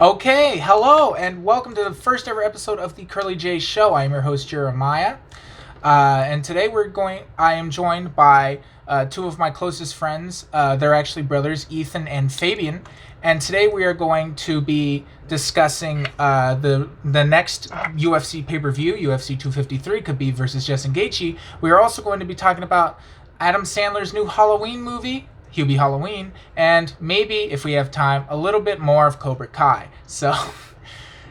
Okay, hello, and welcome to the first ever episode of the Curly Jae Show. I am your host Jeremiah, and today I am joined by two of my closest friends. They're actually brothers, Ethan and Fabian. And today we are going to be discussing the next UFC pay-per-view, UFC 253, Khabib versus Justin Gaethje. We are also going to be talking about Adam Sandler's new Halloween movie, Hubie Halloween, and maybe, if we have time, a little bit more of Cobra Kai. So,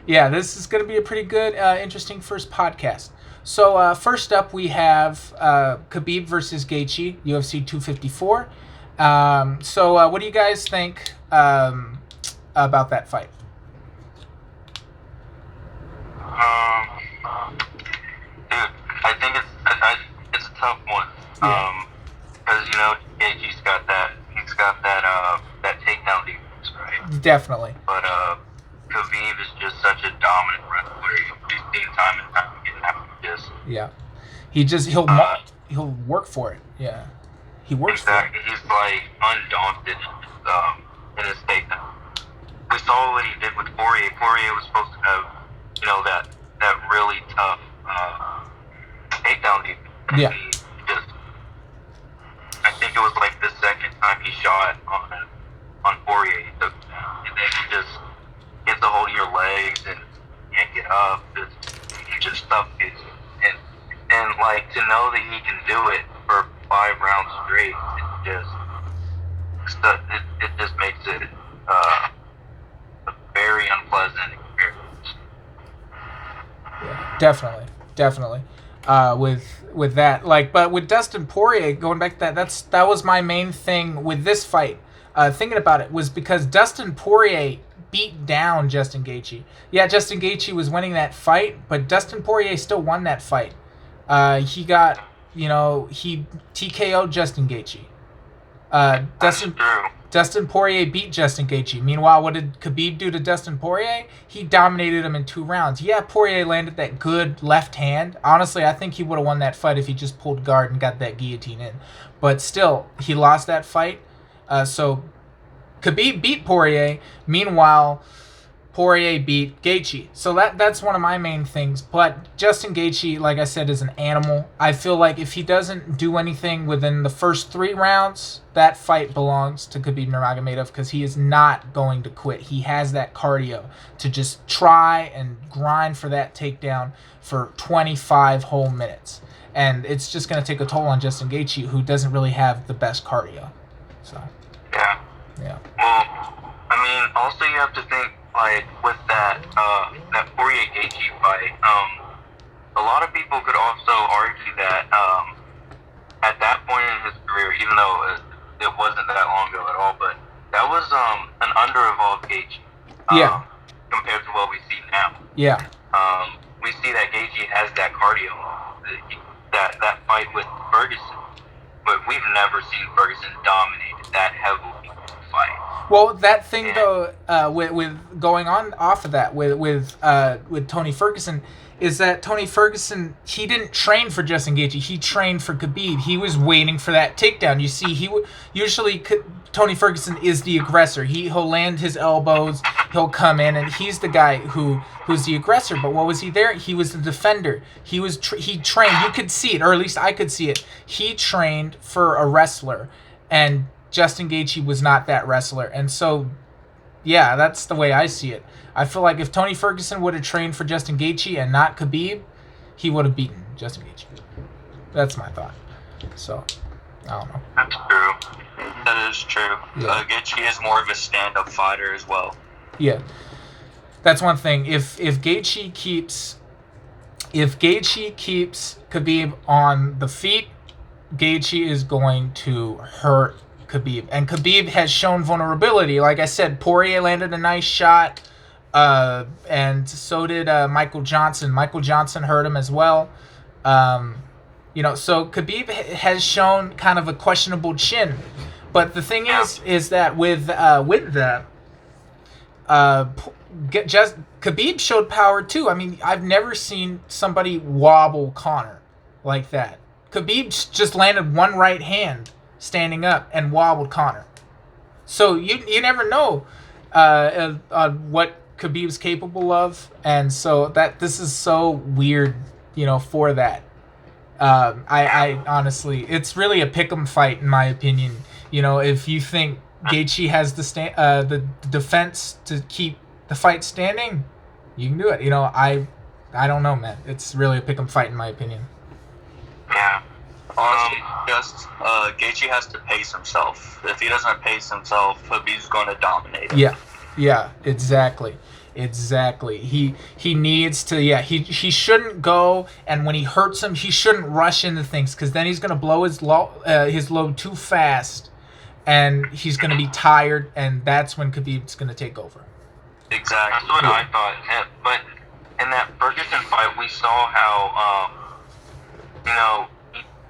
yeah, this is going to be a pretty good, interesting first podcast. So, first up, we have Khabib versus Gaethje, UFC 254. What do you guys think about that fight? Dude, I think it's a tough one. Yeah. Because Gaethje's got that takedown defense, right? Definitely. But Khabib is just such a dominant wrestler. You've seen time and time again how he just He'll work for it. Yeah, he works exactly. for it. He's like undaunted in his takedown. We saw what he did with Poirier. Poirier was supposed to have that really tough takedown defense. Yeah. I think it was like the second time he shot on Poirier, he took him down. And then he just gets a hold of your legs and can't get up. He just suffocates you. And like to know that he can do it for 5 rounds straight, it just makes it a very unpleasant experience. Yeah, definitely. With that, but with Dustin Poirier, going back to that was my main thing with this fight. Thinking about it was because Dustin Poirier beat down Justin Gaethje. Yeah, Justin Gaethje was winning that fight, but Dustin Poirier still won that fight. He TKO'd Justin Gaethje. Dustin Poirier beat Justin Gaethje. Meanwhile, what did Khabib do to Dustin Poirier? He dominated him in 2 rounds. Yeah, Poirier landed that good left hand. Honestly, I think he would have won that fight if he just pulled guard and got that guillotine in. But still, he lost that fight. So Khabib beat Poirier. Meanwhile, Poirier beat Gaethje. So that's one of my main things. But Justin Gaethje, like I said, is an animal. I feel like if he doesn't do anything within the first 3 rounds, that fight belongs to Khabib Nurmagomedov because he is not going to quit. He has that cardio to just try and grind for that takedown for 25 whole minutes. And it's just going to take a toll on Justin Gaethje, who doesn't really have the best cardio. So, yeah. Well, I mean, also you have to think, like, with that Poirier Gaethje fight, a lot of people could also argue that at that point in his career, even though it wasn't that long ago at all, but that was an under-evolved Gaethje compared to what we see now. Yeah. We see that Gaethje has that cardio, that fight with Ferguson, but we've never seen Ferguson dominate that heavily in a fight. Well, that thing though, with going on off of that with Tony Ferguson, is that Tony Ferguson, he didn't train for Justin Gaethje. He trained for Khabib. He was waiting for that takedown. You see, Tony Ferguson is the aggressor. He'll land his elbows. He'll come in, and he's the guy who's the aggressor. But what was he there? He was the defender. He trained. You could see it, or at least I could see it. He trained for a wrestler, and Justin Gaethje was not that wrestler. And so, yeah, that's the way I see it. I feel like if Tony Ferguson would have trained for Justin Gaethje and not Khabib, he would have beaten Justin Gaethje. That's my thought. So, I don't know. That's true. That is true. Yeah. Gaethje is more of a stand-up fighter as well. Yeah. That's one thing. If Gaethje keeps Khabib on the feet, Gaethje is going to hurt Khabib. And Khabib has shown vulnerability. Like I said, Poirier landed a nice shot, and so did Michael Johnson. Michael Johnson hurt him as well. So Khabib has shown kind of a questionable chin. But the thing is that with that, Khabib showed power too. I mean, I've never seen somebody wobble Conor like that. Khabib just landed one right hand standing up and wobbled Conor. So you never know what Khabib's capable of, and so this is so weird, for that. I honestly, it's really a pick'em fight in my opinion. If you think Gaethje has the defense to keep the fight standing, you can do it. I don't know, man. It's really a pick'em fight in my opinion. Yeah. Honestly, Gaethje has to pace himself. If he doesn't pace himself, Khabib's going to dominate him. Yeah, exactly. He needs to. Yeah, he shouldn't go, and when he hurts him, he shouldn't rush into things, because then he's gonna blow his load too fast, and he's gonna be tired, and that's when Khabib's gonna take over. Exactly. That's what I thought. But in that Ferguson fight, we saw how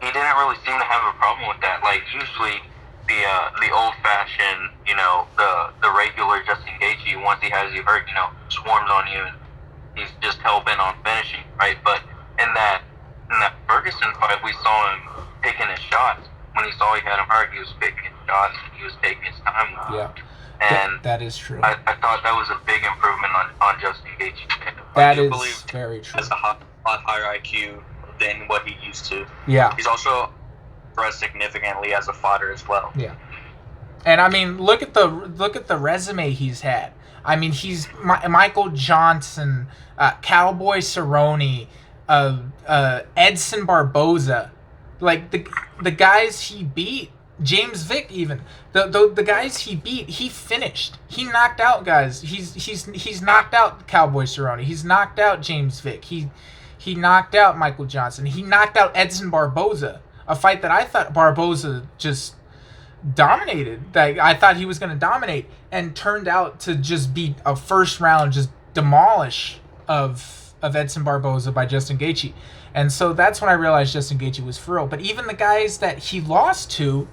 he didn't really seem to have a problem with that. Like usually the old fashioned, the regular Justin Gaethje, once he has you hurt, swarms on you and he's just hell bent on finishing, right? But in that Ferguson fight, we saw him taking his shots. When he saw he had him hurt, he was picking his shots and he was taking his time with Yeah. it. And that is true. I thought that was a big improvement on Justin Gaethje. That is very true. He has a lot higher IQ than what he used to. Yeah. He's also progressed significantly as a fighter as well. Yeah. And I mean, look at the resume he's had. I mean, he's Michael Johnson, Cowboy Cerrone, Edson Barboza, like the guys he beat. James Vick, even the guys he beat, he finished. He knocked out guys. He's knocked out Cowboy Cerrone. He's knocked out James Vick. He knocked out Michael Johnson. He knocked out Edson Barboza, a fight that I thought Barboza just dominated. Like, I thought he was going to dominate, and turned out to just be a first round just demolish of Edson Barboza by Justin Gaethje. And so that's when I realized Justin Gaethje was for real. But even the guys that he lost to,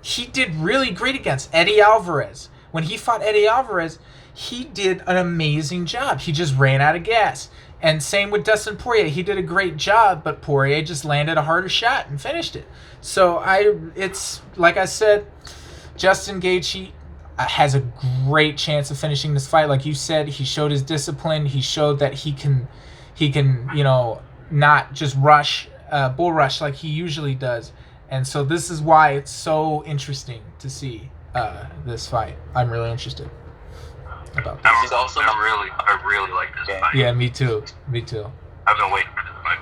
he did really great against. Eddie Alvarez. When he fought Eddie Alvarez, he did an amazing job. He just ran out of gas. And same with Dustin Poirier. He did a great job, but Poirier just landed a harder shot and finished it. So it's like I said, Justin Gaethje has a great chance of finishing this fight. Like you said, he showed his discipline. He showed that he can, not just bull rush like he usually does. And so this is why it's so interesting to see this fight. I'm really interested about this. He's also I really like this fight. Yeah, me too. I've been waiting for this fight.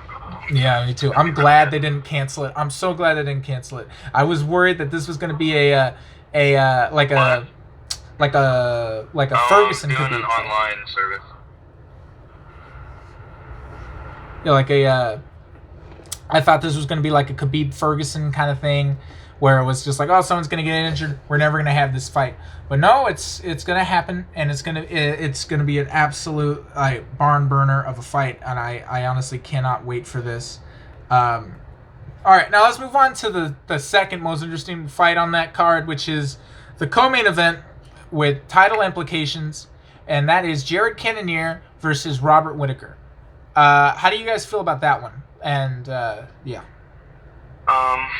Yeah, me too. I'm glad they didn't cancel it. I'm so glad they didn't cancel it. I was worried that this was going to be a Ferguson doing an online service. Yeah, I thought this was going to be like a Khabib Ferguson kind of thing, where it was just like, oh, someone's going to get injured, we're never going to have this fight. But no, it's going to happen, and it's going to be an absolute barn burner of a fight, and I honestly cannot wait for this. All right, now let's move on to the second most interesting fight on that card, which is the co-main event with title implications, and that is Jared Cannonier versus Robert Whittaker. How do you guys feel about that one? And yeah. I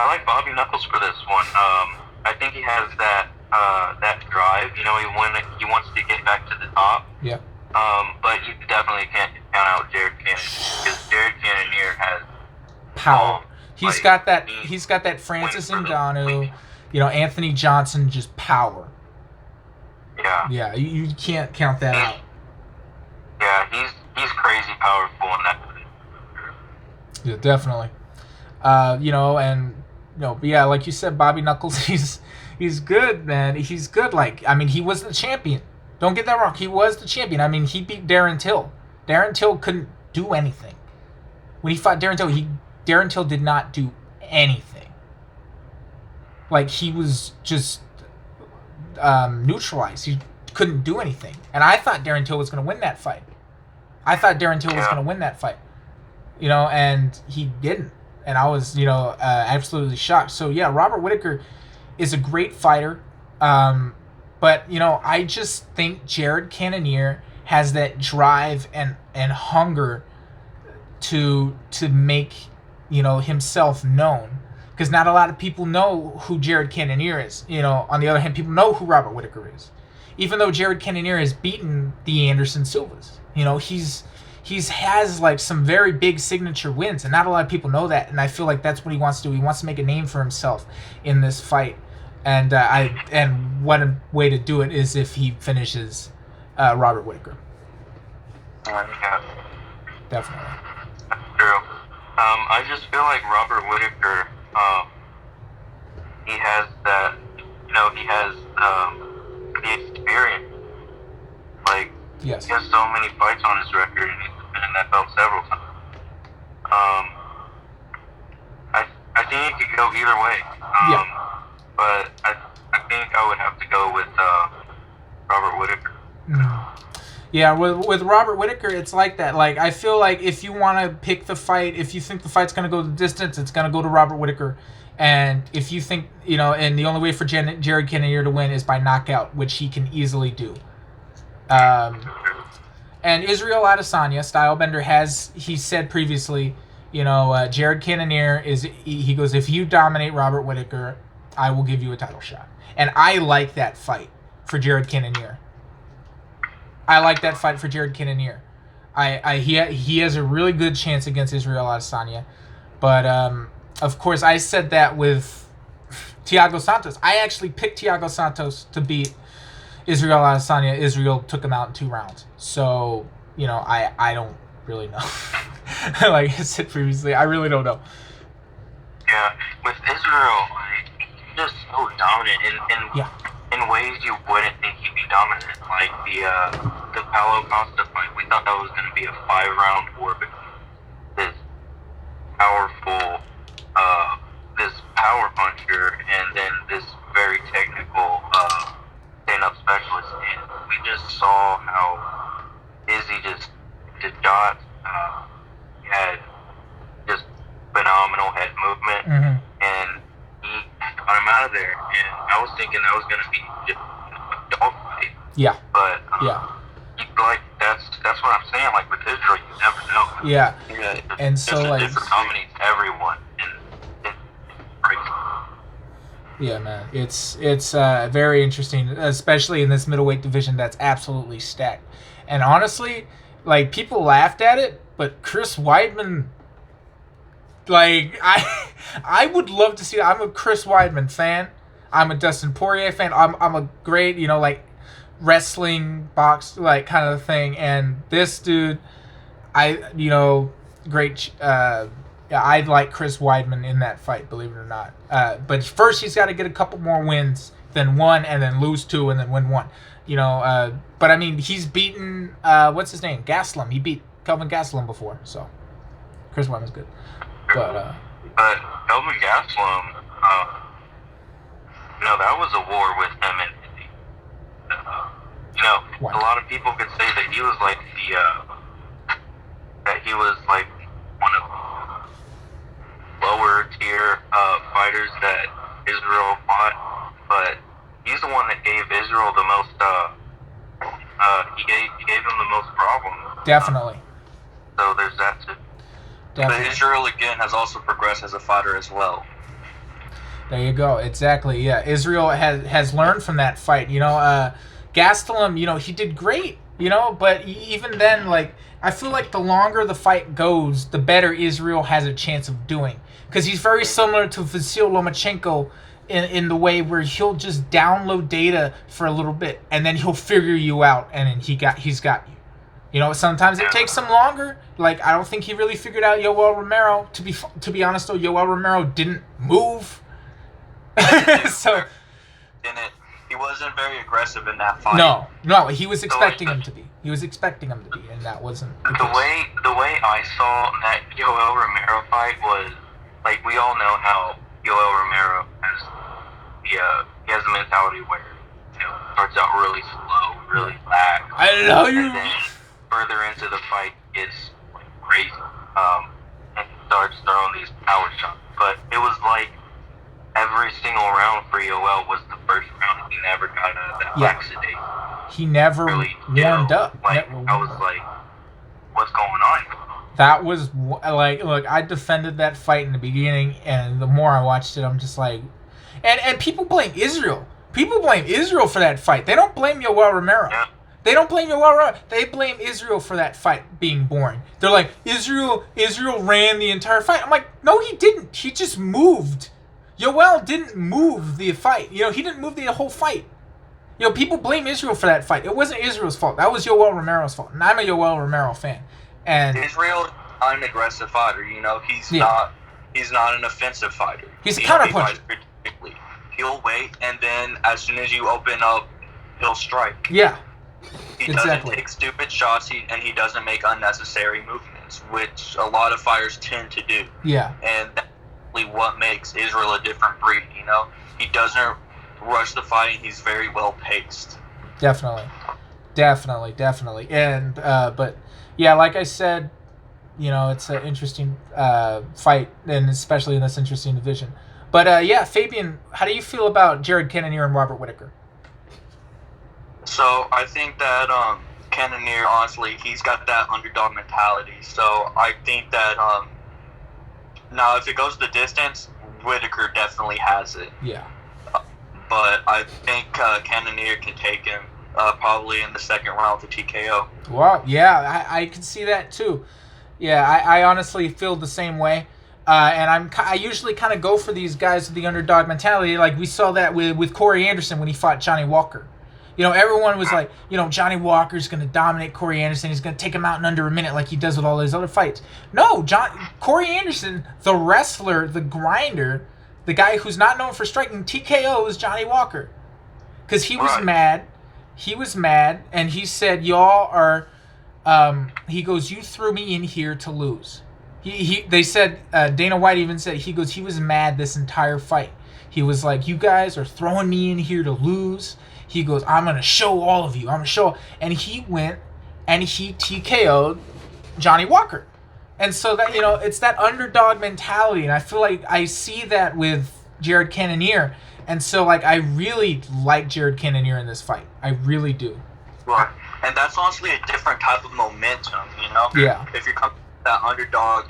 like Bobby Knuckles for this one. I think he has that drive. He wants to get back to the top. Yeah. But you definitely can't count out Jared Cannonier, because Jared Cannonier has power. He's got that Francis Ngannou, Anthony Johnson, just power. Yeah. Yeah, you can't count that out. Yeah, he's crazy powerful in that. Yeah, definitely. But yeah, like you said, Bobby Knuckles, he's good, man. He's good. Like, I mean, he was the champion. Don't get that wrong. He was the champion. I mean, he beat Darren Till. Darren Till couldn't do anything. When he fought Darren Till, Darren Till did not do anything. Like, he was just neutralized. He couldn't do anything. And I thought Darren Till was going to win that fight. And he didn't. And I was, absolutely shocked. So, yeah, Robert Whittaker is a great fighter. But, I just think Jared Cannonier has that drive and hunger to make, himself known. because not a lot of people know who Jared Cannonier is. You know, on the other hand, people know who Robert Whittaker is. Even though Jared Cannonier has beaten the Anderson Silvas, you know, he's has like some very big signature wins, and not a lot of people know that. And I feel like that's what he wants to do. He wants to make a name for himself in this fight, and what a way to do it is if he finishes Robert Whittaker. Yeah. Definitely. That's true. I just feel like Robert Whittaker, he has that, you know, he has the experience. Like, yes. He has so many fights on his record, and he's been in that belt several times. I think it could go either way. But I think I would have to go with Robert Whittaker. Yeah, with Robert Whittaker, it's like that. Like, I feel like if you want to pick the fight, if you think the fight's going to go the distance, it's going to go to Robert Whittaker. And if you think, you know, and the only way for Jared Cannonier to win is by knockout, which he can easily do. And Israel Adesanya, Stylebender, he said previously, you know, Jared Cannonier he goes, if you dominate Robert Whittaker, I will give you a title shot. And I like that fight for Jared Cannonier. He has a really good chance against Israel Adesanya. But, of course, I said that with Thiago Santos. I actually picked Thiago Santos to beat Israel Adesanya. Israel took him out in 2 rounds. So, you know, I don't really know. Like I said previously, I really don't know. Yeah, with Israel, like, he's just so dominant in ways you wouldn't think he'd be dominant. Like the Paulo Costa fight, we thought that was going to be a 5-round war between this powerful, this power puncher and then this very technical stand-up specialist. And we just saw how Izzy just did dots. He had just phenomenal head movement, and he got him out of there. And I was thinking that was going to be just a dog fight. Yeah. But like that's what I'm saying. Like with Israel, you never know. Yeah. Yeah. And so like it dominates everyone, and it's crazy. Yeah, man, it's very interesting, especially in this middleweight division that's absolutely stacked. And honestly, like, people laughed at it, but Chris Weidman, like, I would love to see. I'm a Chris Weidman fan. I'm a Dustin Poirier fan. I'm a great, you know, like, wrestling box, like, kind of thing. And this dude, great. I'd like Chris Weidman in that fight, believe it or not. But first, he's got to get a couple more wins than 1, and then lose 2, and then win 1. You know, but I mean, he's beaten, what's his name? Gastelum. He beat Kelvin Gastelum before, so Chris Weidman's good. But Kelvin Gastelum, that was a war with him and Izzy. A lot of people could say that he was like one of the lower tier fighters that Israel fought, but he's the one that gave Israel the most. He gave him the most problems. Definitely. So there's that too. But Israel again has also progressed as a fighter as well. There you go. Exactly. Yeah. Israel has learned from that fight. You know, Gastelum, you know, he did great. You know, but even then, like, I feel like the longer the fight goes, the better Israel has a chance of doing. Because he's very similar to Vasyl Lomachenko in the way where he'll just download data for a little bit, and then he'll figure you out, and then he's got you. You know, sometimes it takes him longer. Like, I don't think he really figured out Yoel Romero. To be honest, though, Yoel Romero didn't move. So he wasn't very aggressive in that fight. No, he was expecting him to be. And that wasn't the case. The way I saw that Yoel Romero fight was, like, we all know how Yoel Romero has he has a mentality where, you know, starts out really slow, really lax. I love you. And then further into the fight gets like crazy, and starts throwing these power shots. But it was like every single round for Yoel was the first round. He never got out of that laxity. He never really warmed up. Like, I was like, what's going on? That was like, look, I defended that fight in the beginning, and the more I watched it, I'm just like, and people blame Israel. People blame Israel for that fight. They don't blame Yoel Romero. Yeah. They don't blame Yoel Romero. They blame Israel for that fight being boring. They're like, Israel ran the entire fight. I'm like, no, he didn't. He just moved. Yoel didn't move the fight. You know, he didn't move the whole fight. You know, people blame Israel for that fight. It wasn't Israel's fault. That was Yoel Romero's fault. And I'm a Yoel Romero fan. And Israel is not an aggressive fighter. You know, he's not an offensive fighter. He's a counterpuncher. He'll wait, and then as soon as you open up, he'll strike. Yeah. He doesn't take stupid shots, and he doesn't make unnecessary movements, which a lot of fighters tend to do. Yeah. And that's really what makes Israel a different breed, you know? He doesn't rush the fight, and he's very well paced. Definitely. And, but, yeah, like I said, you know, it's an interesting fight, and especially in this interesting division. But, yeah, Fabian, how do you feel about Jared Cannonier and Robert Whittaker? So I think that Cannonier, honestly, he's got that underdog mentality. So I think that now if it goes the distance, Whittaker definitely has it. Yeah. But I think Cannonier can take him probably in the second round with a TKO. Well, yeah, I can see that too. Yeah, I honestly feel the same way. And I usually kind of go for these guys with the underdog mentality. Like we saw that with Corey Anderson when he fought Johnny Walker. You know, everyone was like, you know, Johnny Walker's going to dominate Corey Anderson. He's going to take him out in under a minute like he does with all his other fights. No, Corey Anderson, the wrestler, the grinder, the guy who's not known for striking, TKOs Johnny Walker. Because he was mad. He was mad, and he said, y'all are, he goes, you threw me in here to lose. They said, Dana White even said, he goes, he was mad this entire fight. He was like, you guys are throwing me in here to lose. He goes, I'm going to show all of you. I'm going to show. And he went and he TKO'd Johnny Walker. And so that, you know, it's that underdog mentality. And I feel like I see that with Jared Cannonier. And so, like, I really like Jared Cannonier in this fight. I really do. Right. And that's honestly a different type of momentum, you know? Yeah. If you're coming with that underdog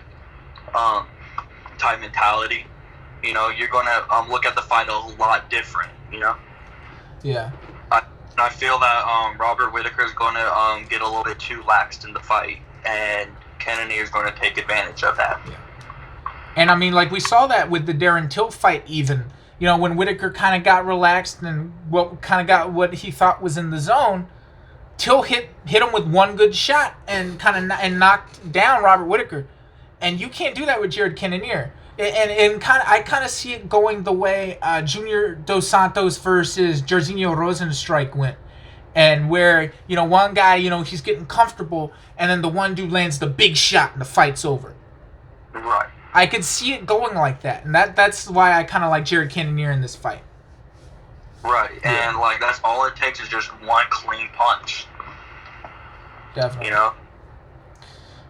type mentality, you know, you're going to look at the fight a lot different, you know? Yeah. I feel that Robert Whittaker is going to get a little bit too laxed in the fight, and Cannonier is going to take advantage of that. Yeah. And, I mean, like, we saw that with the Darren Till fight even. You know, when Whittaker kind of got relaxed and kind of got what he thought was in the zone, Till hit him with one good shot and knocked down Robert Whittaker. And you can't do that with Jared Cannonier. And I kind of see it going the way Junior Dos Santos versus Jairzinho Rosenstrike went. And where, you know, one guy, you know, he's getting comfortable, and then the one dude lands the big shot and the fight's over. Right. I could see it going like that. And that's why I kind of like Jared Cannonier in this fight. Right. Yeah. And, like, that's all it takes is just one clean punch. Definitely. You know?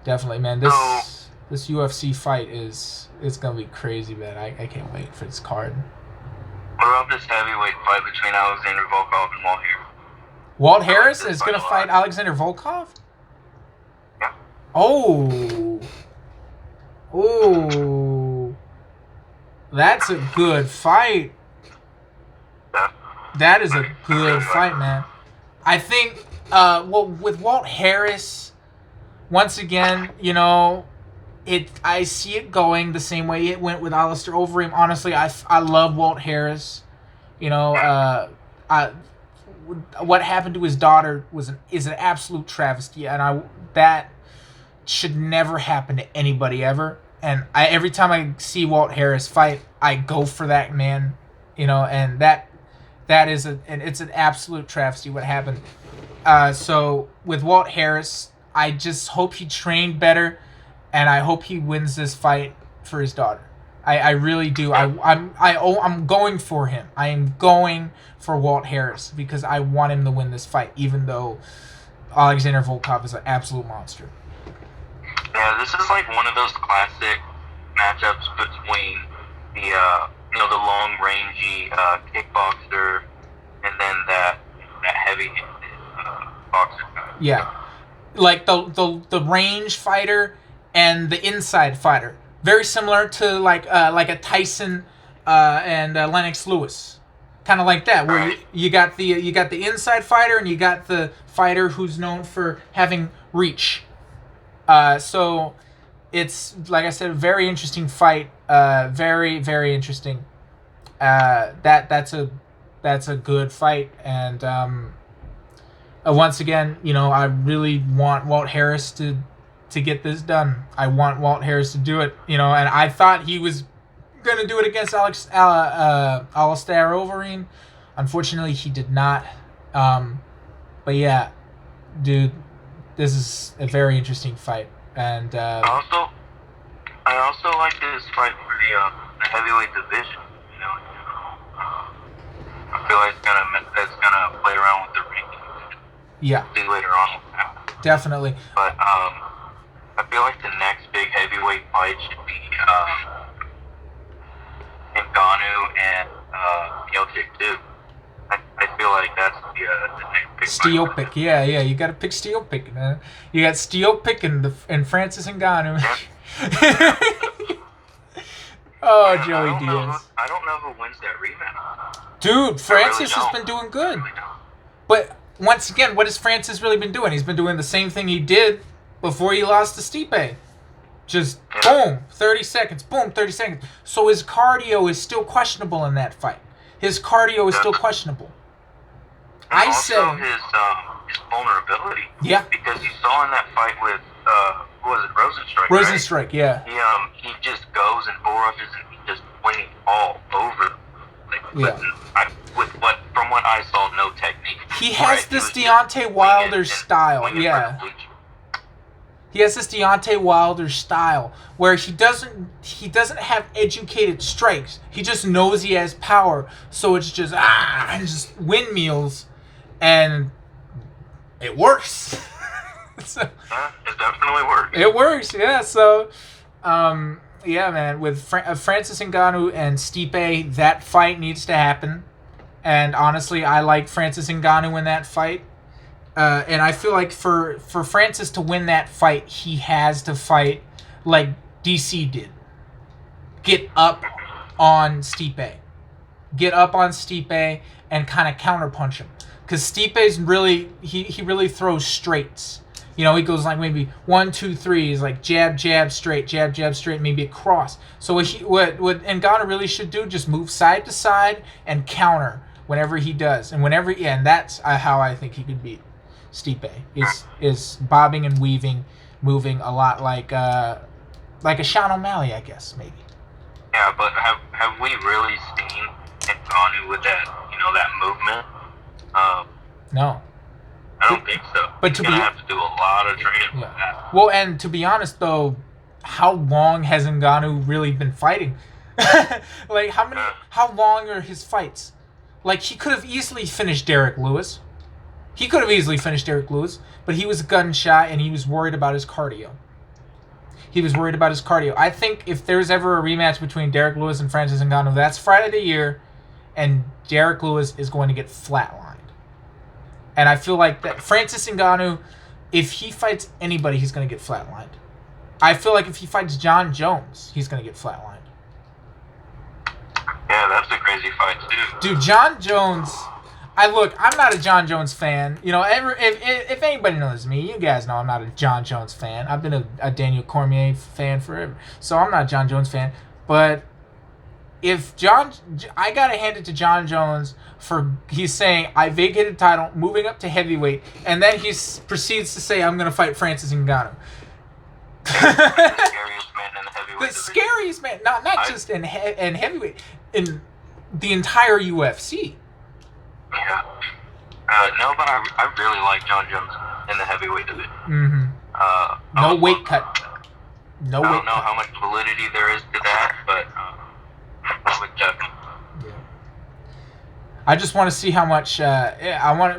Definitely, man. This UFC fight is going to be crazy, man. I can't wait for this card. What about this heavyweight fight between Alexander Volkov and Walt Harris? Walt Harris is going to fight Alexander Volkov? Yeah. Oh. That's a good fight. Yeah. That is a good fight, man. I think, with Walt Harris, once again, you know, I see it going the same way it went with Alistair Overeem. Honestly, I love Walt Harris. You know, what happened to his daughter is an absolute travesty, and that should never happen to anybody ever. And every time I see Walt Harris fight, I go for that man. You know, and it's an absolute travesty what happened. So with Walt Harris, I just hope he trained better. And I hope he wins this fight for his daughter. I really do. I'm going for him. I am going for Walt Harris because I want him to win this fight, even though Alexander Volkov is an absolute monster. Yeah, this is like one of those classic matchups between the long rangey kickboxer and then that heavy boxer guy. Yeah, like the range fighter and the inside fighter. Very similar to like a Tyson and Lennox Lewis, kind of like that, where you got the inside fighter and you got the fighter who's known for having reach. So it's, like I said, a very interesting fight. Very, very interesting. That's a good fight, and once again, I really want Walt Harris to get this done. I want Walt Harris to do it, and I thought he was gonna do it against Alistair Overeem. Unfortunately, he did not. But yeah, dude, this is a very interesting fight, and I also like this fight for the heavyweight division. I feel like it's gonna play around with the rankings. Yeah. See later on. Definitely. But I feel like the next big heavyweight fight should be Ngannou and Miocic too. I feel like that's the next big Stielpic, fight. yeah, you gotta pick Stielpic, man. You got Stielpic and Francis Ngannou. Yep. Oh, Joey Diaz. I don't know who wins that rematch. Dude, Francis really has been doing good. But once again, what has Francis really been doing? He's been doing the same thing he did before he lost to Stipe. Just boom, 30 seconds, boom, 30 seconds. So his cardio is still questionable in that fight. His cardio is still questionable. And also his vulnerability. Yeah. Because you saw in that fight with who was it, Rosenstrike? Rosenstrike, right? yeah. He just goes and bull rushes and he just winning all over. From what I saw, no technique. He has this Deontay Wilder style, yeah. He has this Deontay Wilder style where he doesn't have educated strikes. He just knows he has power, so it's just windmills, and it works. Yeah, it definitely works. It works, yeah. So, yeah, man, with Francis Ngannou and Stipe, that fight needs to happen. And honestly, I like Francis Ngannou in that fight. And I feel like for Francis to win that fight, he has to fight like DC did. Get up on Stipe. Get up on Stipe and kind of counterpunch him. Because Stipe's really, he really throws straights. He goes like maybe 1, 2, 3. He's like jab, jab, straight, maybe a cross. So what Ngannou really should do, just move side to side and counter whenever he does. And that's how I think he could beat Stipe. Is bobbing and weaving, moving a lot like a Sean O'Malley, I guess, maybe. Yeah, but have we really seen Ngannou with that, that movement? No. I don't think so. But he's gonna have to do a lot of training for that. Well, and to be honest though, how long has Ngannou really been fighting? Like how long are his fights? Like he could have easily finished Derek Lewis. But he was gun shy and he was worried about his cardio. I think if there's ever a rematch between Derek Lewis and Francis Ngannou, that's fight of the year, and Derek Lewis is going to get flatlined. And I feel like that Francis Ngannou, if he fights anybody, he's going to get flatlined. I feel like if he fights John Jones, he's going to get flatlined. Yeah, that's a crazy fight too. Dude, John Jones... I'm not a John Jones fan. If anybody knows me, you guys know I'm not a John Jones fan. I've been a Daniel Cormier fan forever. So I'm not a John Jones fan. But I gotta hand it to John Jones he's saying, I vacated the title, moving up to heavyweight, and then he proceeds to say, I'm gonna fight Francis Ngannou. The scariest man in the heavyweight. The scariest man, not just in heavyweight, in the entire UFC. Yeah. No, but I really like John Jones in the heavyweight division. Mm-hmm. No weight cut. I don't know how much validity there is to that, but I would definitely. Yeah. I just want to see how much.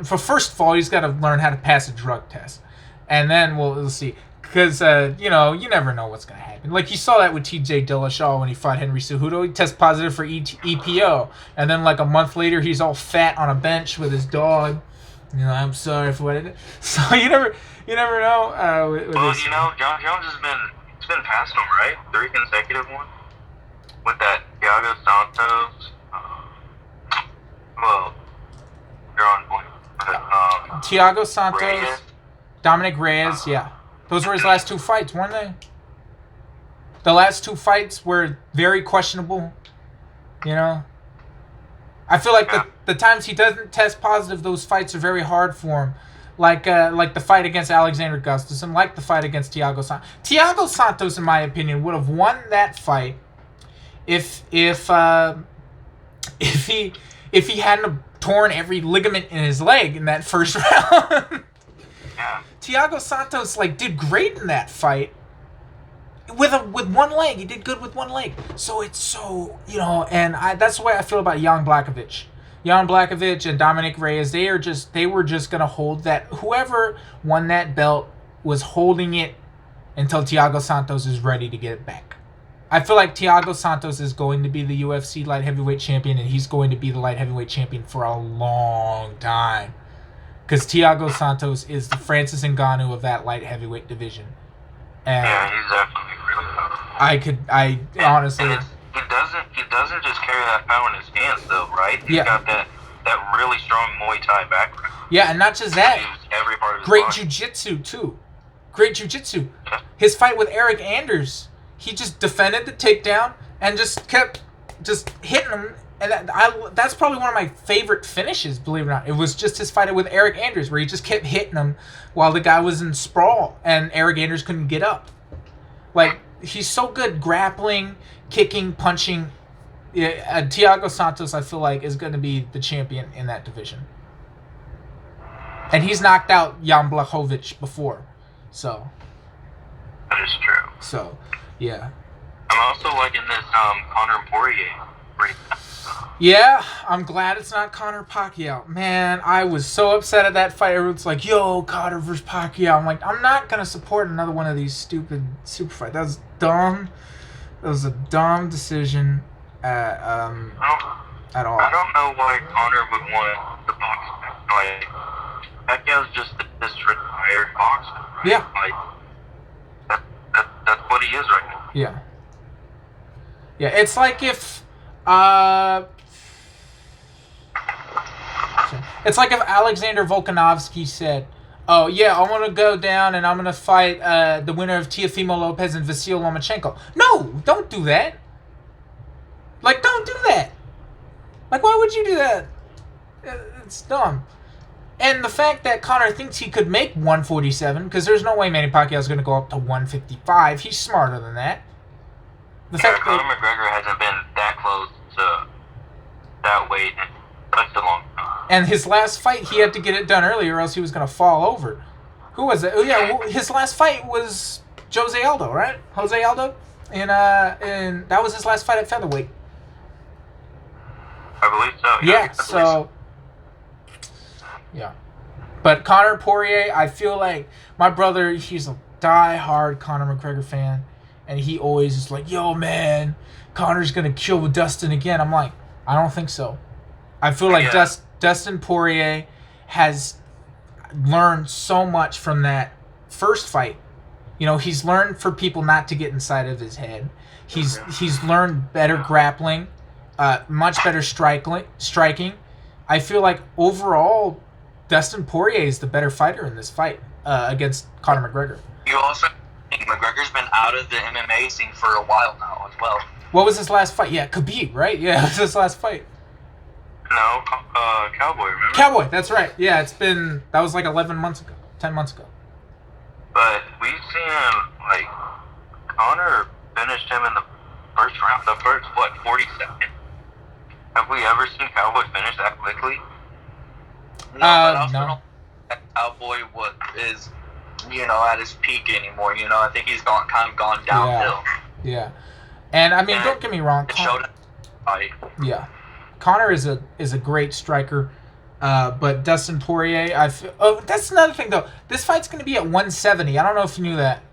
First of all, he's got to learn how to pass a drug test, and then we'll see. Because you never know what's gonna happen. Like you saw that with T.J. Dillashaw when he fought Henry Cejudo. He tested positive for EPO, and then like a month later, he's all fat on a bench with his dog. I'm sorry for what I did. So you never know. John Jones has been He's been past him, right? 3 consecutive ones with that Thiago Santos. Well, you're on point. Thiago Santos, Reyes. Dominic Reyes, yeah. Those were his last 2 fights, weren't they? The last 2 fights were very questionable, you know? I feel like the times he doesn't test positive, those fights are very hard for him. Like the fight against Alexander Gustafsson, like the fight against Thiago Santos. Thiago Santos, in my opinion, would have won that fight if he hadn't torn every ligament in his leg in that first round. Yeah. Thiago Santos did great in that fight with one leg. He did good with one leg. So it's so, and that's the way I feel about Jan Blachowicz. Jan Blachowicz and Dominic Reyes, they were just gonna hold that. Whoever won that belt was holding it until Thiago Santos is ready to get it back. I feel like Thiago Santos is going to be the UFC light heavyweight champion, and he's going to be the light heavyweight champion for a long time. Because Thiago Santos is the Francis Ngannou of that light heavyweight division. And yeah, he's definitely really tough. Honestly... He doesn't just carry that power in his hands, though, right? He's got that really strong Muay Thai background. Yeah, and not just that. Every part of his great body. jiu-jitsu, too. Great jiu-jitsu. Yeah. His fight with Eric Anders, he just defended the takedown and just kept hitting him. And that's probably one of my favorite finishes, believe it or not. It was just his fight with Eric Anders, where he just kept hitting him while the guy was in sprawl, and Eric Anders couldn't get up. He's so good grappling, kicking, punching. Yeah, Thiago Santos, I feel like, is going to be the champion in that division. And he's knocked out Jan Blachowicz before. So. That is true. So, yeah. I'm also liking this Conor Poirier. Yeah, I'm glad it's not Conor Pacquiao. Man, I was so upset at that fight. Everyone's like, yo, Conor versus Pacquiao. I'm like, I'm not going to support another one of these stupid super fights. That was dumb. That was a dumb decision at all. I don't know why Conor would want the box. Pacquiao's just this retired boxer, right? Yeah. That's what he is right now. Yeah. Yeah, it's like if... It's like if Alexander Volkanovski said, oh, yeah, I want to go down and I'm going to fight the winner of Teofimo Lopez and Vasyl Lomachenko. No, don't do that. Don't do that. Why would you do that? It's dumb. And the fact that Conor thinks he could make 147, because there's no way Manny Pacquiao's going to go up to 155. He's smarter than that. Conor McGregor hasn't been that close to that weight in such a long time. And his last fight, he had to get it done early or else he was going to fall over. Who was it? Oh, yeah, his last fight was Jose Aldo, right? Jose Aldo? And that was his last fight at featherweight. I believe so. Yeah, so... Yeah. But Conor Poirier, I feel like my brother, he's a die-hard Conor McGregor fan. And he always is like, yo, man, Conor's going to kill Dustin again. I'm like, I don't think so. I feel like Dustin Poirier has learned so much from that first fight. He's learned for people not to get inside of his head. He's learned better grappling, much better striking. I feel like overall, Dustin Poirier is the better fighter in this fight against Conor McGregor. You also think McGregor's been out of the MMA scene for a while now as well. What was his last fight? Yeah, Khabib, right? Yeah, it was his last fight. No, Cowboy, remember? Cowboy, that's right. Yeah, that was 11 months ago, 10 months ago. But we've seen, Conor finished him in the first round, 40 seconds. Have we ever seen Cowboy finish that quickly? No, but I also no. don't think Cowboy is, at his peak anymore. I think he's gone downhill. Yeah. And don't get me wrong. It showed him fight. Yeah. Conor is a great striker, but Dustin Poirier, that's another thing though. This fight's going to be at 170. I don't know if you knew that.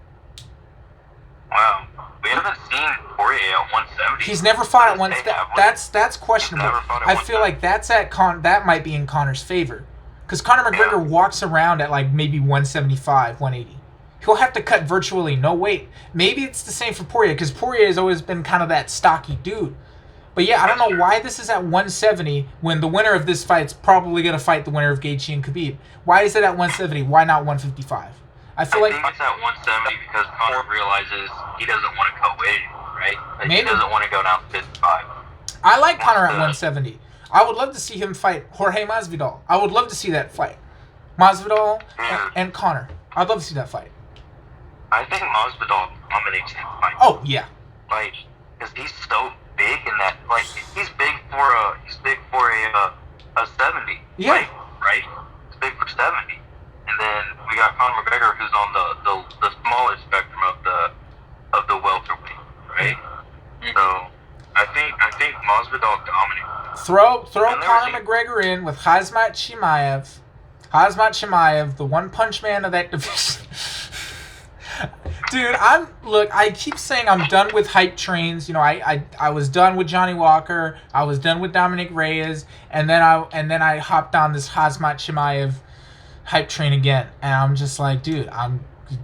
Wow, we haven't seen Poirier at 170. He's never fought at 170. That's questionable. I feel like that might be in Conor's favor, because Conor McGregor walks around at maybe 175, 180. he'll have to cut virtually no weight. Maybe it's the same for Poirier, because Poirier has always been kind of that stocky dude. But yeah, I don't know why this is at 170 when the winner of this fight's probably going to fight the winner of Gaethje and Khabib. Why is it at 170? Why not 155? I think it's at 170 because Conor realizes he doesn't want to cut weight anymore, right? Like, maybe. He doesn't want to go down to 55. I like Conor at 170. I would love to see him fight Jorge Masvidal. I would love to see that fight. Masvidal and Conor. I'd love to see that fight. I think Masvidal dominates him fight. Oh, yeah. Like, because he's so big in that, like, he's big for a 70. Yeah. Like, right? He's big for 70. And then we got Conor McGregor, who's on the smaller spectrum of the welterweight, right? Mm-hmm. So I think Masvidal dominates. Throw Conor McGregor in with Khamzat Chimaev. Khamzat Chimaev, the one punch man of that division. Dude, I keep saying I'm done with hype trains. You know, I was done with Johnny Walker. I was done with Dominic Reyes, and then I hopped on this Khamzat Chimaev hype train again, and I'm just like, dude,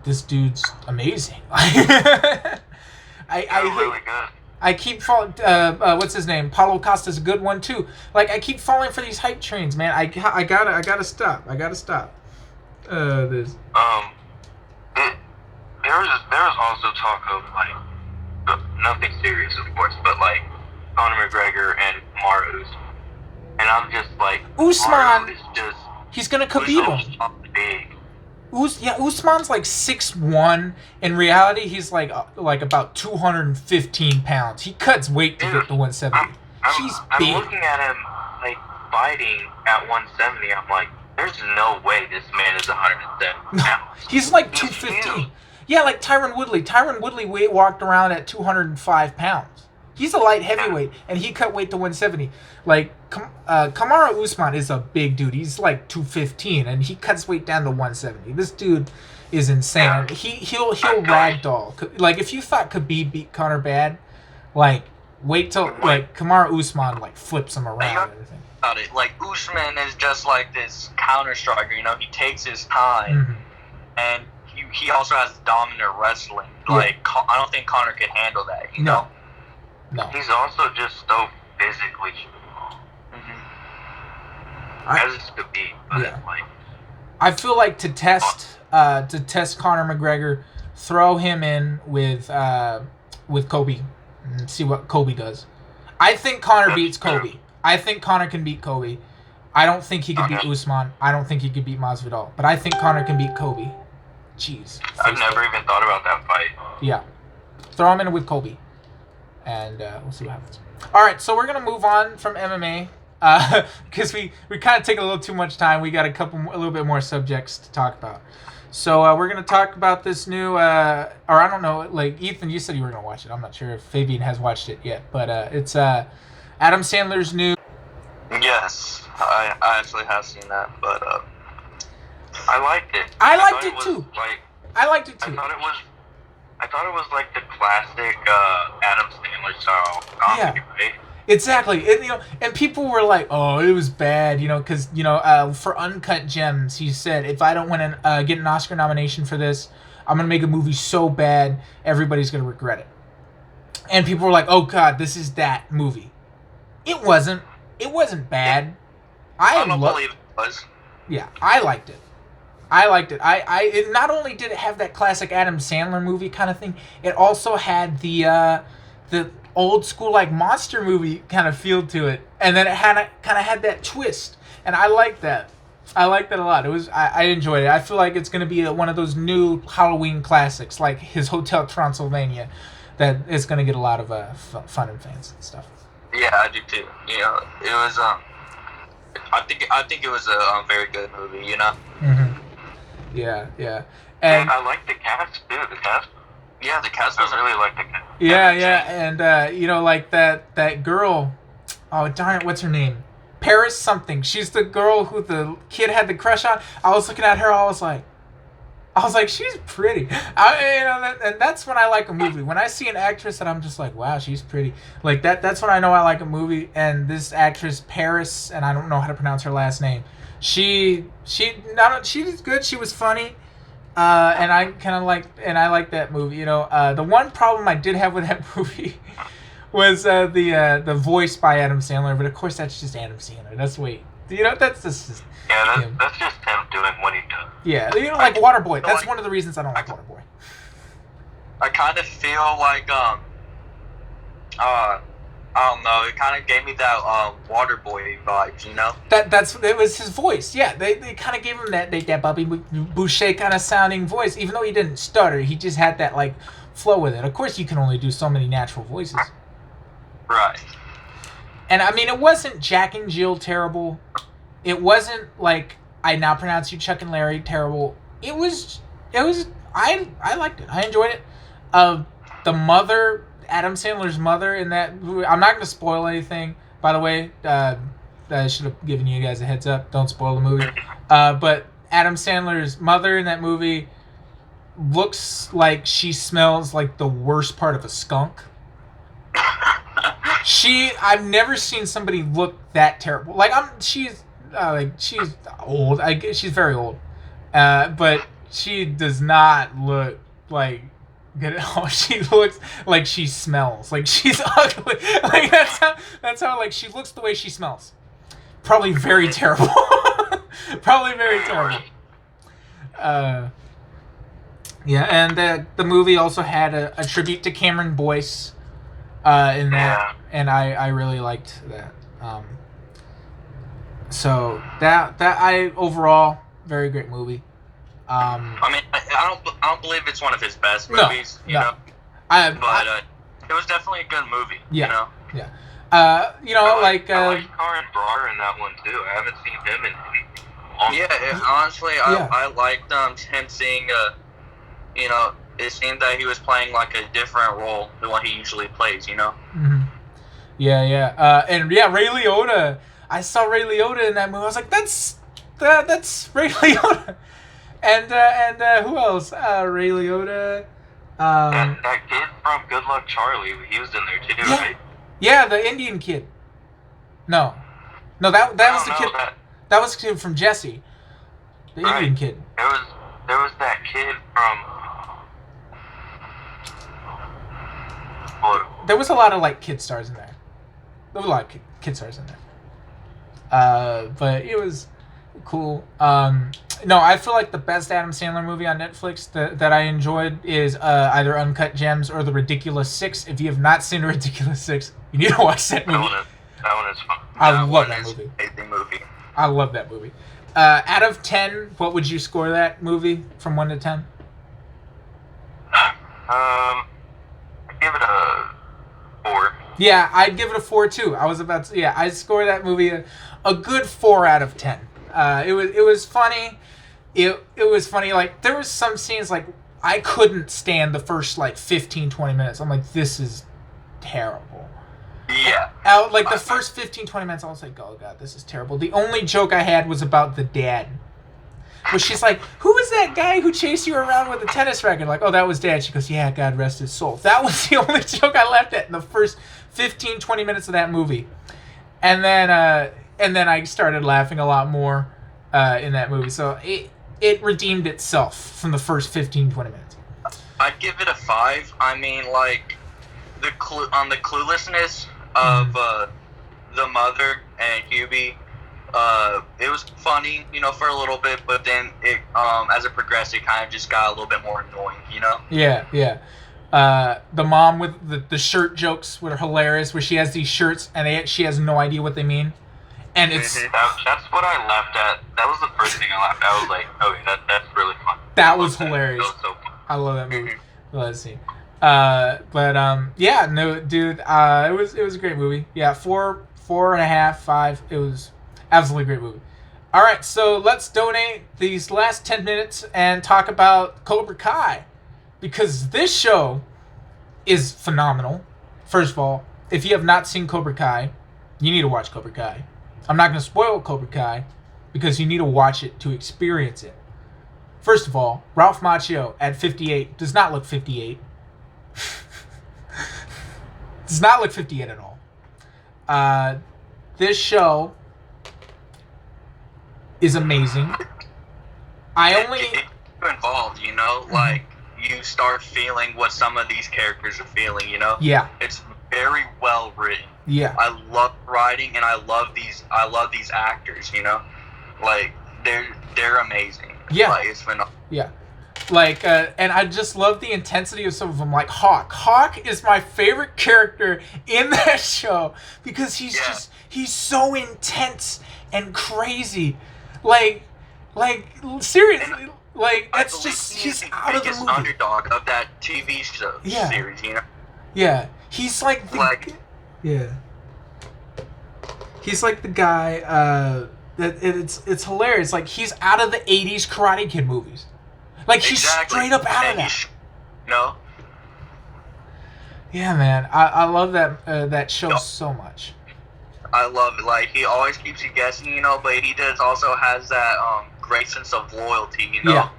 this dude's amazing. I keep falling. What's his name? Paulo Costa's a good one too. Like, I keep falling for these hype trains, man. I gotta stop. This. There was also talk of, like, nothing serious, of course, but, like, Conor McGregor and Kamaru Usman. And I'm just like, Usman is just... He's gonna Khabib him. Big. Usman's like 6'1". In reality, he's like about 215 pounds. He cuts weight to get to 170. He's big. I'm looking at him, like, fighting at 170. I'm like, there's no way this man is 170 pounds. He's like 215. Yeah, like Tyron Woodley. Tyron Woodley walked around at 205 pounds. He's a light heavyweight, and he cut weight to 170. Like, Kamaru Usman is a big dude. He's like 215, and he cuts weight down to 170. This dude is insane. He'll ragdoll. Like, if you thought Khabib beat Conor bad, like, wait till, like, Kamaru Usman, like, flips him around and everything. About it. Like, Usman is just like this counter striker, you know, he takes his time, and he also has dominant wrestling. Like, I don't think Conor could handle that, you know? No. He's also just so physically strong. As it could be. Like, I feel like to test Conor McGregor, throw him in with Kobe and see what Kobe does. I think Conor beats Kobe. I think Conor can beat Kobe. I don't think he can beat Usman. I don't think he can beat Masvidal. But I think Conor can beat Kobe. Jeez. I've never even thought about that fight. Yeah. Throw him in with Kobe. And we'll see what happens. All right, so we're going to move on from MMA. Because we kind of take a little too much time. We got a little bit more subjects to talk about. So we're going to talk about this new, or I don't know, like, Ethan, you said you were going to watch it. I'm not sure if Fabian has watched it yet. But it's Adam Sandler's new... Yes, I actually have seen that, but... I liked it. I liked it too. I liked it too. I thought it was like the classic Adam Sandler style comedy, right? Exactly. And people were like, "Oh, it was bad," because for Uncut Gems, he said, "If I don't get an Oscar nomination for this, I'm gonna make a movie so bad everybody's gonna regret it." And people were like, "Oh God, this is that movie." It wasn't. It wasn't bad. I don't believe it was. Yeah, I liked it. It not only did it have that classic Adam Sandler movie kind of thing, it also had the old school like monster movie kind of feel to it, and then it kind of had that twist, and I liked that. I liked that a lot. I enjoyed it. I feel like it's gonna be one of those new Halloween classics, like his Hotel Transylvania, that is gonna get a lot of fun and fans and stuff. Yeah, I do too. It was I think it was a very good movie. Yeah. And I like the cast too. Yeah, the cast was really like the cast. Yeah, and like that girl. Oh darn it, what's her name? Paris something. She's the girl who the kid had the crush on. I was looking at her. I was like, she's pretty. And that's when I like a movie. When I see an actress that I'm just like, wow, she's pretty. Like that's when I know I like a movie. And this actress Paris, and I don't know how to pronounce her last name. She was good. She was funny, And I kind of like that movie. You know, the one problem I did have with that movie was the voice by Adam Sandler, but of course that's just Adam Sandler. That's that's just Yeah, that's just him doing what he does. Yeah, you know, like Waterboy. That's one of the reasons I don't like Waterboy. I kind of feel like I don't know. It kind of gave me that Waterboy vibes, you know. It was his voice. Yeah, they kind of gave him that Bobby Boucher kind of sounding voice, even though he didn't stutter. He just had that like flow with it. Of course, you can only do so many natural voices. Right. And I mean, it wasn't Jack and Jill terrible. It wasn't like I Now Pronounce You Chuck and Larry terrible. It was. I liked it. I enjoyed it. The mother. Adam Sandler's mother in that movie. I'm not going to spoil anything, by the way. I should have given you guys a heads up. Don't spoil the movie. But Adam Sandler's mother in that movie looks like she smells like the worst part of a skunk. I've never seen somebody look that terrible. Like she's old. She's very old. But she does not look like good at all. She looks like she smells. Like she's ugly. Like that's how like she looks the way she smells. Probably very terrible. Probably very terrible. Yeah, and the movie also had a tribute to Cameron Boyce in that, and I really liked that. So that I overall very great movie. I mean, I don't believe it's one of his best movies, you know. But it was definitely a good movie, yeah, you know. Yeah. I like Karan Brar in that one too. I haven't seen him in long time. Honestly, I liked him seeing you know, it seemed that he was playing like a different role than what he usually plays, you know. Mm-hmm. Yeah. And Ray Liotta. I saw Ray Liotta in that movie. I was like, that's Ray Liotta. And who else? Ray Liotta. That kid from Good Luck Charlie, he was in there too, right? Yeah, the Indian kid. No, that was the kid. That was the kid from Jesse. The Indian kid. There was that kid from. There was a lot of like kid stars in there. There was a lot of kid stars in there. But it was cool. No, I feel like the best Adam Sandler movie on Netflix that I enjoyed is either Uncut Gems or The Ridiculous Six. If you have not seen The Ridiculous Six, you need to watch that movie. That one is fun. I love that movie. Amazing movie. I love that movie. Out of 10, what would you score that movie from 1 to 10? I'd give it a 4. Yeah, I'd give it a 4 too. I'd score that movie a good 4 out of 10. It was funny. It was funny. Like there was some scenes like I couldn't stand the first like 15-20 minutes. I'm like, this is terrible. Yeah. The first 15-20 minutes, I was like, oh god, this is terrible. The only joke I had was about the dad. Where she's like, who was that guy who chased you around with a tennis racket? Like, oh, that was Dad. She goes, yeah, God rest his soul. That was the only joke I laughed at in the first 15-20 minutes of that movie. And then I started laughing a lot more in that movie. So it redeemed itself from the first 15-20 minutes. I'd give it a 5. I mean, like the cluelessness of the mother and Hubie. It was funny, you know, for a little bit, but then it, as it progressed, it kind of just got a little bit more annoying, you know? Yeah. The mom with the shirt jokes were hilarious, where she has these shirts and she has no idea what they mean. And it's... That's what I laughed at. That was the first thing I laughed at. I was like, okay, that's really fun. That was hilarious. That was so fun. I love that movie. Let's see. Yeah, no, dude, it was a great movie. Yeah, 4.5, 5. It was absolutely great movie. All right, so let's donate these last 10 minutes and talk about Cobra Kai, because this show is phenomenal. First of all, if you have not seen Cobra Kai, you need to watch Cobra Kai. I'm not going to spoil Cobra Kai because you need to watch it to experience it. First of all, Ralph Macchio at 58 does not look 58. Does not look 58 at all. This show is amazing. you're involved, you know, like you start feeling what some of these characters are feeling, you know. Yeah. It's very well written. Yeah. I love writing, and I love these actors, you know, like they're amazing. Yeah. Like, it's phenomenal. Yeah. Like, and I just love the intensity of some of them. Like Hawk. Hawk is my favorite character in that show because he's so intense and crazy. Like seriously, like that's just he's out of the movie. Underdog of that TV show series, you know. Yeah, he's like the he's like the guy that it's hilarious. Like he's out of the '80s Karate Kid movies. Like he's straight up out of that. No. Yeah, man, I love that show so much. I love it. Like he always keeps you guessing, you know, but he also has that great sense of loyalty, you know.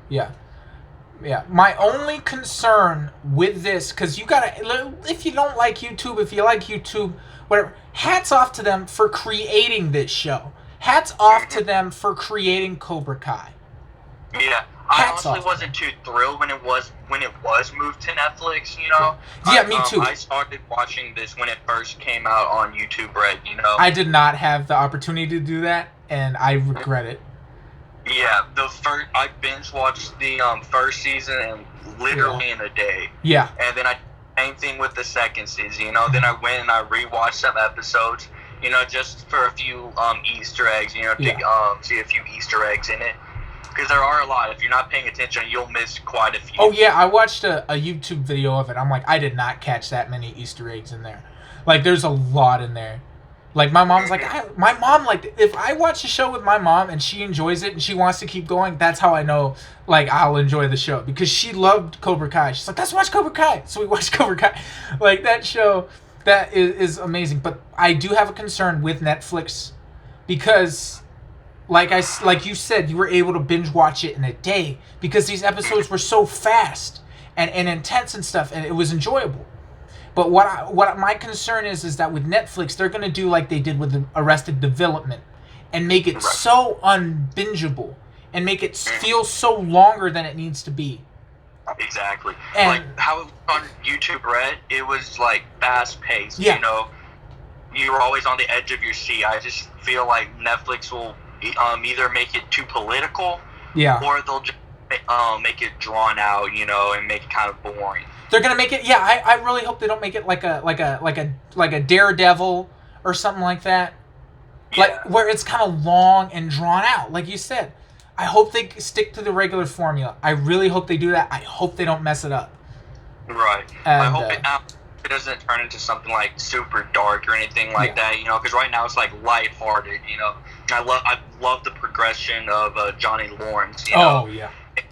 Yeah. My only concern with this, because you gotta, if you don't like YouTube, if you like YouTube, whatever, hats off to them for creating this show. Hats off to them for creating Cobra Kai. Yeah. I honestly wasn't too thrilled when it was moved to Netflix, you know. Yeah, me too. I started watching this when it first came out on YouTube Red, you know. I did not have the opportunity to do that, and I regret it. Yeah, I binge watched the first season and literally in a day. Yeah. And then same thing with the second season, you know. Then I went and I rewatched some episodes, you know, just for a few Easter eggs, you know, to see a few Easter eggs in it. Because there are a lot. If you're not paying attention, you'll miss quite a few. Oh, yeah. I watched a YouTube video of it. I'm like, I did not catch that many Easter eggs in there. Like, there's a lot in there. Like, my mom's like, if I watch a show with my mom and she enjoys it and she wants to keep going, that's how I know, like, I'll enjoy the show. Because she loved Cobra Kai. She's like, let's watch Cobra Kai. So we watched Cobra Kai. Like, that show, that is amazing. But I do have a concern with Netflix because... Like you said, you were able to binge watch it in a day because these episodes were so fast and intense and stuff, and it was enjoyable. But what my concern is that with Netflix, they're gonna do like they did with Arrested Development, and make it so unbingeable and make it feel so longer than it needs to be. Exactly. And, like how it was on YouTube Red, it was like fast paced. Yeah. You know, you were always on the edge of your seat. I just feel like Netflix will either make it too political, or they'll just make it drawn out, you know, and make it kind of boring. They're gonna make it. Yeah, I really hope they don't make it like a Daredevil or something like that, like where it's kind of long and drawn out, like you said. I hope they stick to the regular formula. I really hope they do that. I hope they don't mess it up. Right. And, I hope it doesn't turn into something like super dark or anything like that, you know, because right now it's like lighthearted, you know. I love the progression of Johnny Lawrence, you know. Oh, yeah.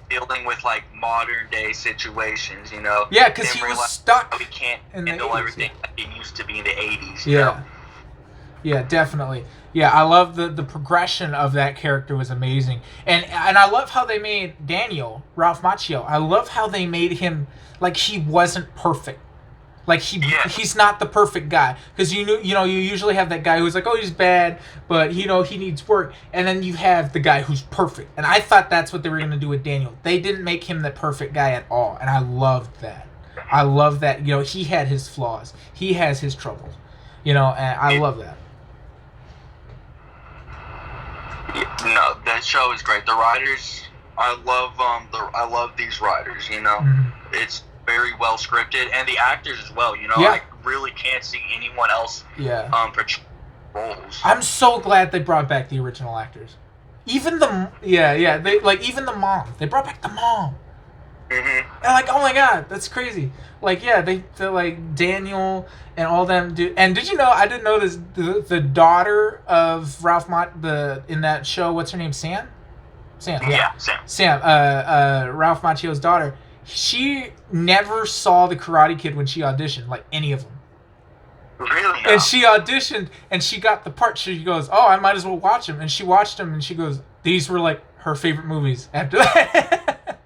Dealing with like modern day situations, you know. Yeah, because he was stuck. We can't handle everything like it used to be in the 80s. Yeah. You know? Yeah, definitely. Yeah, I love the progression of that character was amazing. And I love how they made Daniel, Ralph Macchio, I love how they made him like he wasn't perfect. Like he's not the perfect guy, because you usually have that guy who's like, oh, he's bad, but he needs work, and then you have the guy who's perfect. And I thought that's what they were gonna do with Daniel. They didn't make him the perfect guy at all, and I loved that. I love that. You know, he had his flaws, he has his troubles, you know, and I love that. No, that show is great. The writers, I love these writers. You know, it's very well scripted, and the actors as well. You know, I really can't see anyone else portray roles. I'm so glad they brought back the original actors. Even the even the mom. They brought back the mom. And like, oh my god, that's crazy. Like, yeah, they're like Daniel and all them do. And did you know? I didn't know this. The daughter of Ralph in that show. What's her name? Sam. Sam. Ralph Macchio's daughter. She never saw the Karate Kid when she auditioned, like any of them. Really? And she auditioned, and she got the part. She goes, "Oh, I might as well watch them." And she watched them, and she goes, "These were like her favorite movies." After that,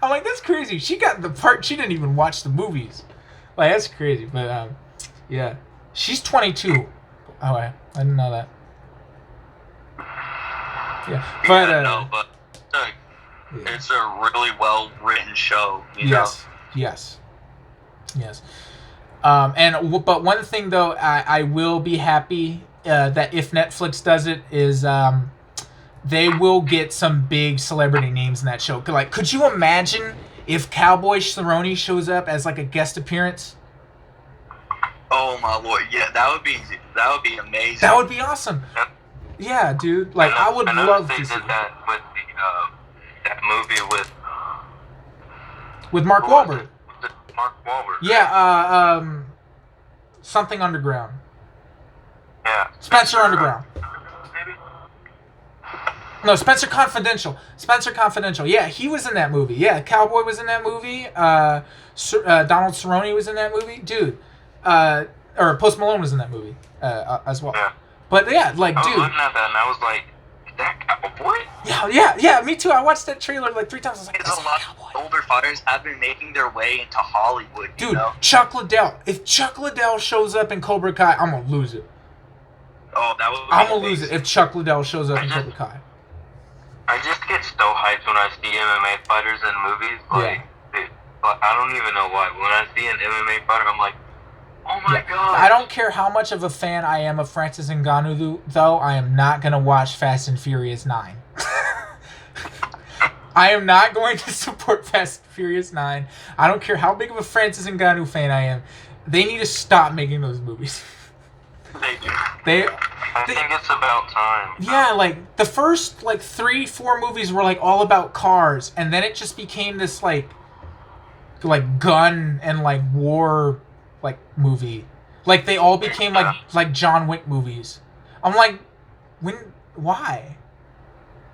I'm like, "That's crazy." She got the part. She didn't even watch the movies. Like, that's crazy. But yeah, she's 22. Oh, I didn't know that. Yeah, but Yeah. It's a really well written show. Yes. But one thing though, I will be happy that if Netflix does it is they will get some big celebrity names in that show. Like, could you imagine if Cowboy Cerrone shows up as like a guest appearance? Oh my lord! Yeah, that would be amazing. That would be awesome. Yeah, dude. Like, I would love to see that with that movie with Mark Wahlberg. Mark Wahlberg. Yeah. Something Underground. Yeah. Spencer Underground. Maybe. No, Spencer Confidential. Yeah, he was in that movie. Yeah, Cowboy was in that movie. Donald Cerrone was in that movie. Dude. Or Post Malone was in that movie as well. Yeah. But yeah, like, I was dude. looking at that and I was like, is that Cowboy? Yeah, me too. I watched that trailer like 3 times. I was like, Because a lot of older fighters have been making their way into Hollywood. Dude, you know? Chuck Liddell. If Chuck Liddell shows up in Cobra Kai, I'm gonna lose it. Oh, that would be I'm gonna lose it if Chuck Liddell shows up in Cobra Kai. I just get so hyped when I see MMA fighters in movies. Like, I don't even know why. When I see an MMA fighter, I'm like, oh my god. I don't care how much of a fan I am of Francis Ngannou, though. I am not gonna watch Fast and Furious 9. I am not going to support Fast and Furious 9. I don't care how big of a Francis Ngannou fan I am. They need to stop making those movies. They do. I think it's about time. Yeah, like, the first, 3-4 movies were, all about cars, and then it just became this, gun and, war, movie. Like, they all became, like John Wick movies. I'm like, why?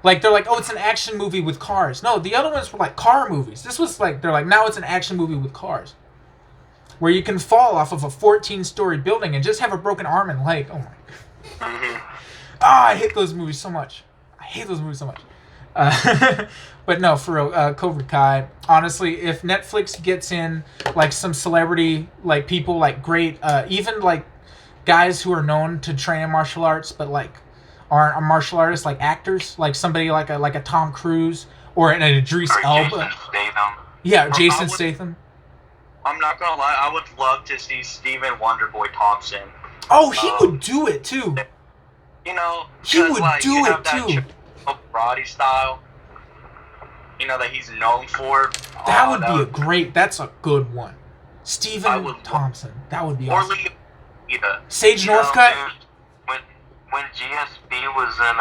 Like, they're like, oh, it's an action movie with cars. No, the other ones were, car movies. This was, they're like, now it's an action movie with cars. Where you can fall off of a 14-story building and just have a broken arm and leg. Oh, my God. I hate those movies so much. But no, for real, Cobra Kai. Honestly, if Netflix gets in some celebrity people great, even guys who are known to train in martial arts, but aren't a martial artist, actors, somebody like a Tom Cruise or an Idris Elba. Yeah, Jason Statham. I'm not gonna lie, I would love to see Stephen Wonderboy Thompson. Oh, he would do it too. You know, he would do it too. Karate style, that he's known for. That would be that's a good one. Stephen Thompson. That would be awesome. Or Sage Northcutt. When GSP was in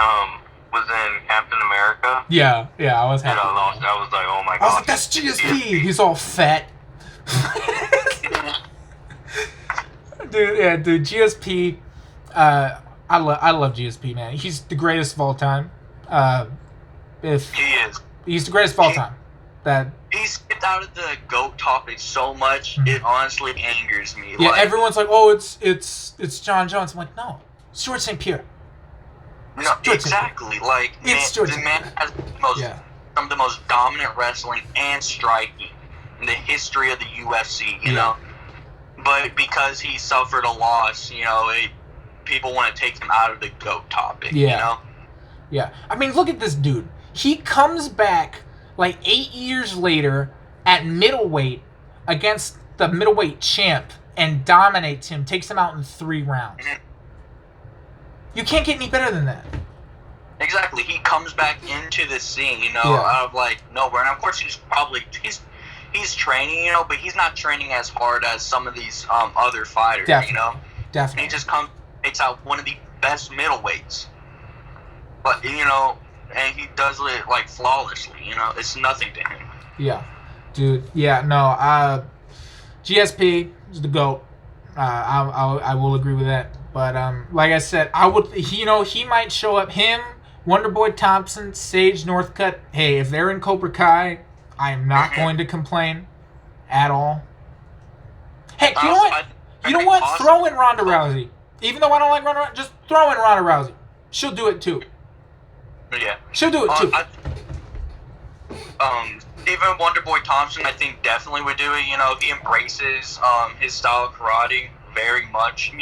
Captain America. Yeah, I was happy. I was like, oh my god. I was like, that's GSP. He's all fat. Dude, GSP. I love GSP, man. He's the greatest of all time. He is. He's the greatest of all time. He skipped out of the GOAT topic so much, it honestly angers me. Yeah, everyone's like, oh, it's John Jones. I'm like, no, it's George St. Pierre. No, exactly. The man has some of the most dominant wrestling and striking in the history of the UFC, you know? But because he suffered a loss, people want to take him out of the GOAT topic, you know? Yeah. I mean, look at this dude. He comes back 8 years later at middleweight against the middleweight champ and dominates him, takes him out in 3 rounds. Mm-hmm. You can't get any better than that. Exactly. He comes back into the scene, out of nowhere. And of course he's training, but he's not training as hard as some of these other fighters, Definitely. And he just takes out one of the best middleweights. But, and he does it, flawlessly, it's nothing to him. Yeah. Dude, yeah, no, GSP is the GOAT. I will agree with that. But, like I said, he might show up, him, Wonderboy Thompson, Sage Northcutt. Hey, if they're in Cobra Kai, I am not going to complain at all. Heck, you know what? Throw in Ronda Rousey. Even though I don't like Ronda Rousey, just throw in Ronda Rousey. She'll do it too. Yeah. She'll do it too. Even Wonderboy Thompson, I think, definitely would do it. He embraces his style of karate very much,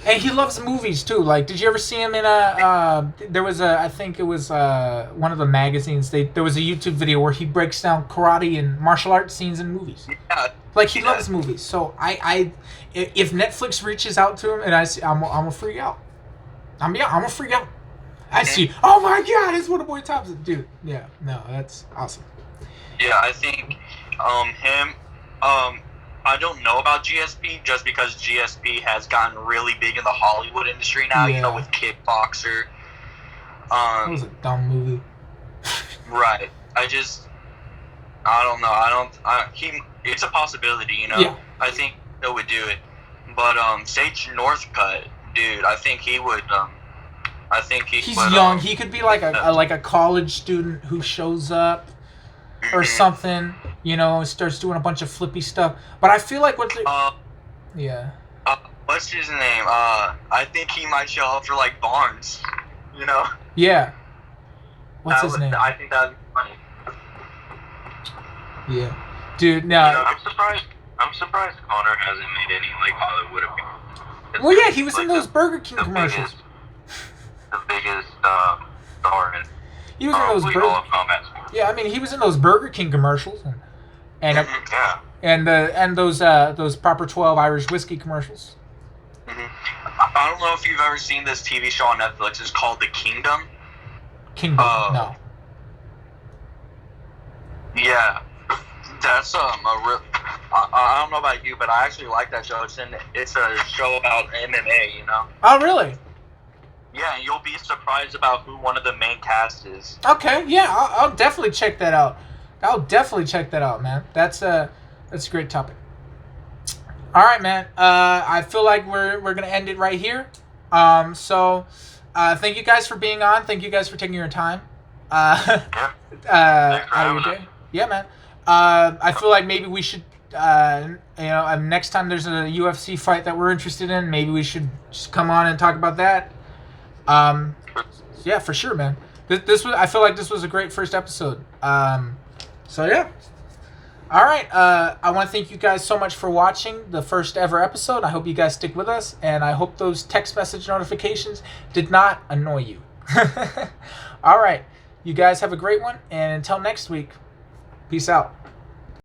And he loves movies too. Like, did you ever see him in there was I think it was one of the magazines. There was a YouTube video where he breaks down karate and martial arts scenes in movies. Yeah. Like, he loves movies. So if Netflix reaches out to him and I see, I'm gonna freak out. I'm gonna freak out. I see. Oh my God, it's one of Boy Thompson, dude. Yeah, no, that's awesome. Yeah, I think him. I don't know about GSP just because GSP has gotten really big in the Hollywood industry now. Yeah. You know, with Kickboxer. That was a dumb movie. Right. I don't know. It's a possibility, you know. Yeah. I think he would do it. But Sage Northcutt, dude, I think he would. He's young. He could be like a college student who shows up or something. You know, starts doing a bunch of flippy stuff. But I feel like yeah. What's his name? I think he might show up for like Barnes. You know. Yeah. What's his name? I think that'd be funny. Yeah. Dude, no. I'm surprised Connor hasn't made any like Hollywood appearances. Well, yeah, he was in those Burger King commercials. The biggest star in He was in those all of combat sports. Yeah, I mean, he was in those Burger King commercials and those Proper 12 Irish whiskey commercials. I don't know if you've ever seen this TV show on Netflix. It's called The Kingdom. Kingdom, no. Yeah, that's I don't know about you, but I actually like that show. It's a show about MMA, you know. Oh, really? Yeah, and you'll be surprised about who one of the main cast is. Okay, yeah, I'll definitely check that out. Man. That's a great topic. All right, man. I feel like we're gonna end it right here. So thank you guys for being on. Thank you guys for taking your time. Out of your day. Yeah, man. I feel like maybe we should, next time there's a UFC fight that we're interested in, maybe we should just come on and talk about that. Yeah, for sure, man. I feel like this was a great first episode. So yeah. All right. I want to thank you guys so much for watching the first ever episode. I hope you guys stick with us, and I hope those text message notifications did not annoy you. All right. You guys have a great one, and until next week, peace out.